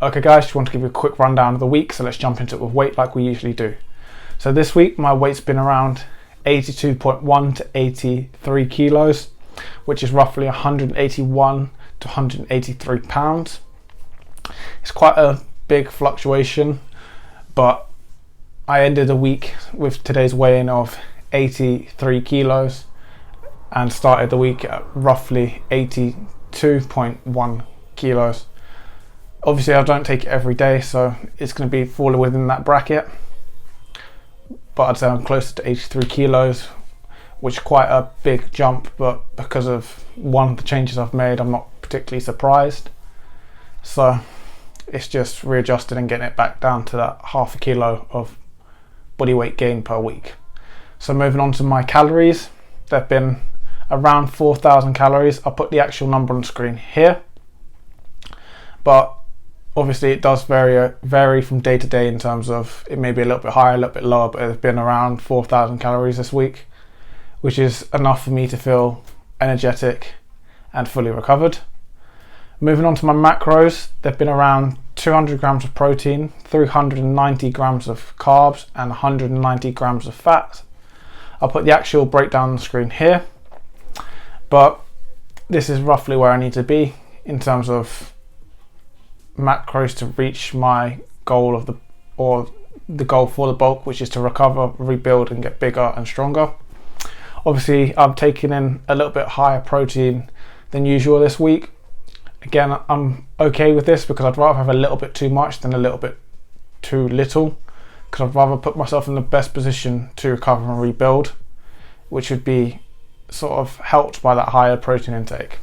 Okay guys, just want to give you a quick rundown of the week, so let's jump into it with weight like we usually do. So this week my weight's been around 82.1 to 83 kilos, which is roughly 181 to 183 pounds. It's quite a big fluctuation, but I ended the week with today's weigh-in of 83 kilos and started the week at roughly 82.1 kilos. Obviously I don't take it every day, so it's going to be falling within that bracket, but I'd say I'm closer to 83 kilos, which is quite a big jump, but because of one of the changes I've made, I'm not particularly surprised. So it's just readjusting and getting it back down to that half a kilo of body weight gain per week. So moving on to my calories, they've been around 4,000 calories. I'll put the actual number on the screen here, but obviously it does vary from day to day in terms of it may be a little bit higher, a little bit lower, but it's been around 4,000 calories this week, which is enough for me to feel energetic and fully recovered. Moving on to my macros, they've been around 200 grams of protein, 390 grams of carbs and 190 grams of fat. I'll put the actual breakdown on the screen here, but this is roughly where I need to be in terms of macros to reach my goal of the goal for the bulk, which is to recover, rebuild and get bigger and stronger. Obviously I'm taking in a little bit higher protein than usual this week. Again, I'm okay with this because I'd rather have a little bit too much than a little bit too little, because I'd rather put myself in the best position to recover and rebuild, which would be sort of helped by that higher protein intake.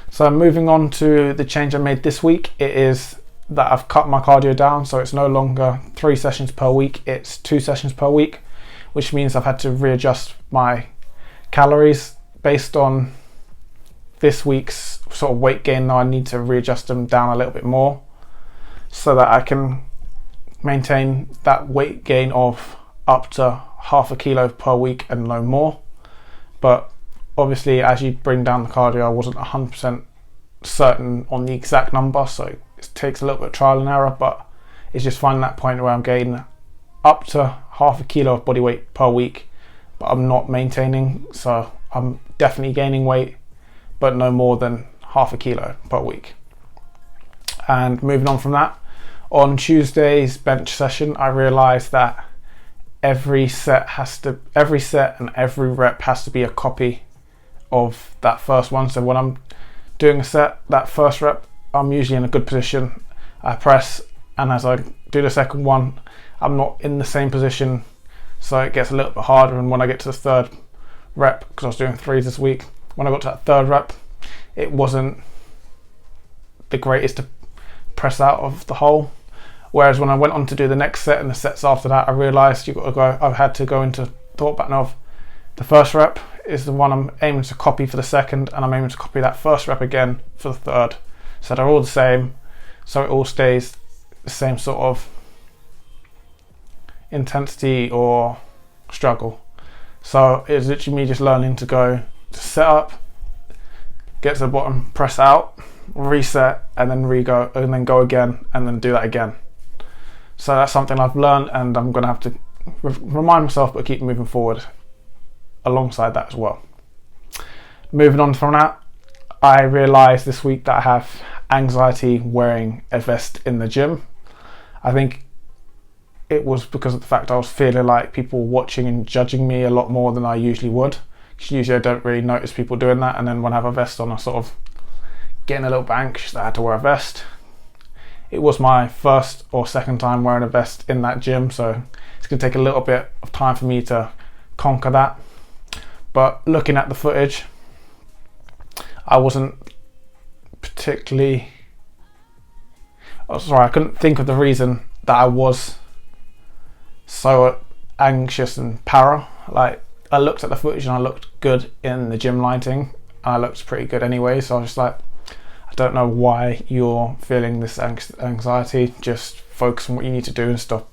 So moving on to the change I made this week, it is that I've cut my cardio down, so it's no longer 3 sessions per week, it's 2 sessions per week, which means I've had to readjust my calories based on this week's sort of weight gain. Now I need to readjust them down a little bit more so that I can maintain that weight gain of up to half a kilo per week and no more. But obviously as you bring down the cardio, I wasn't 100% certain on the exact number, so it takes a little bit of trial and error, but it's just finding that point where I'm gaining up to half a kilo of body weight per week, but I'm not maintaining, so I'm definitely gaining weight, but no more than half a kilo per week. And moving on from that, on Tuesday's bench session, I realized that every set and every rep has to be a copy of that first one. So when I'm doing a set, that first rep, I'm usually in a good position, I press, and as I do the second one, I'm not in the same position, so it gets a little bit harder. And when I get to the third rep, because I was doing 3s this week, when I got to that third rep, it wasn't the greatest to press out of the hole. Whereas when I went on to do the next set and the sets after that, I realized I had to go into thought pattern of the first rep is the one I'm aiming to copy for the second, and I'm aiming to copy that first rep again for the third. So they're all the same, so it all stays the same sort of intensity or struggle. So it was literally me just learning to go to set up, get to the bottom, press out, reset, and then re-go, and then go again, and then do that again. So that's something I've learned, and I'm going to have to remind myself, but keep moving forward alongside that as well. Moving on from that, I realised this week that I have anxiety wearing a vest in the gym. I think it was because of the fact I was feeling like people were watching and judging me a lot more than I usually would. Usually I don't really notice people doing that, and then when I have a vest on, I sort of getting a little bit anxious that I had to wear a vest. It was my first or second time wearing a vest in that gym, so it's going to take a little bit of time for me to conquer that. But looking at the footage, I wasn't particularly... I couldn't think of the reason that I was so anxious and para. Like, I looked at the footage and I looked good in the gym lighting, and I looked pretty good anyway, so I was just like, I don't know why you're feeling this anxiety, just focus on what you need to do and stop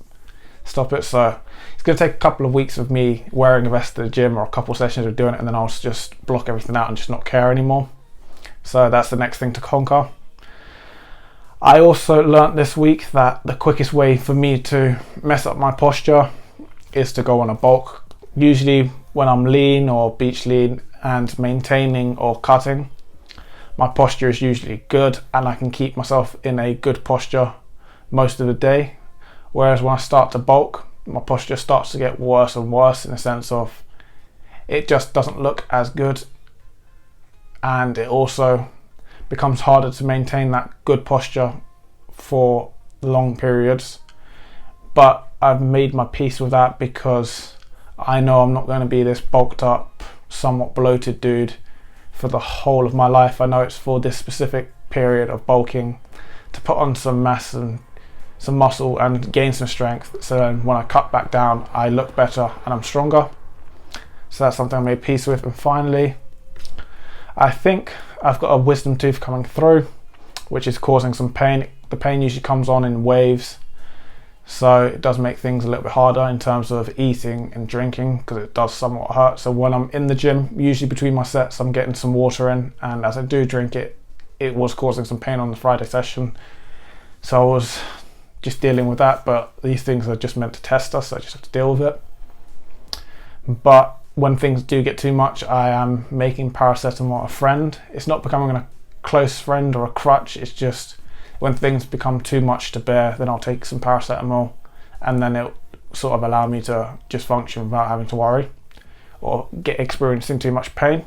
it. So it's going to take a couple of weeks of me wearing a vest at the gym, or a couple of sessions of doing it, and then I'll just block everything out and just not care anymore. So that's the next thing to conquer. I also learnt this week that the quickest way for me to mess up my posture is to go on a bulk. Usually when I'm lean or beach lean and maintaining or cutting, my posture is usually good and I can keep myself in a good posture most of the day. Whereas when I start to bulk, my posture starts to get worse and worse, in the sense of it just doesn't look as good, and it also becomes harder to maintain that good posture for long periods. But I've made my peace with that, because I know I'm not going to be this bulked up, somewhat bloated dude for the whole of my life. I know it's for this specific period of bulking to put on some mass and some muscle and gain some strength, so then when I cut back down I look better and I'm stronger. So that's something I made peace with. And finally, I think I've got a wisdom tooth coming through, which is causing some pain. The pain usually comes on in waves, so it does make things a little bit harder in terms of eating and drinking, because it does somewhat hurt. So when I'm in the gym, usually between my sets, I'm getting some water in, and as I do drink it, it was causing some pain on the Friday session. So I was just dealing with that, but these things are just meant to test us, so I just have to deal with it. But when things do get too much, I am making paracetamol a friend. It's not becoming a close friend or a crutch, it's just when things become too much to bear, then I'll take some paracetamol, and then it'll sort of allow me to just function without having to worry or experiencing too much pain.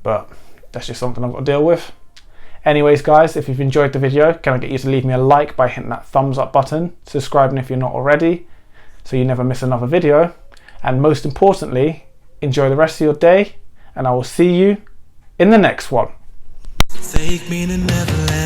But that's just something I've got to deal with. Anyways guys, if you've enjoyed the video, can I get you to leave me a like by hitting that thumbs up button, subscribing if you're not already, so you never miss another video, and most importantly, enjoy the rest of your day, and I will see you in the next one. Take me to Neverland.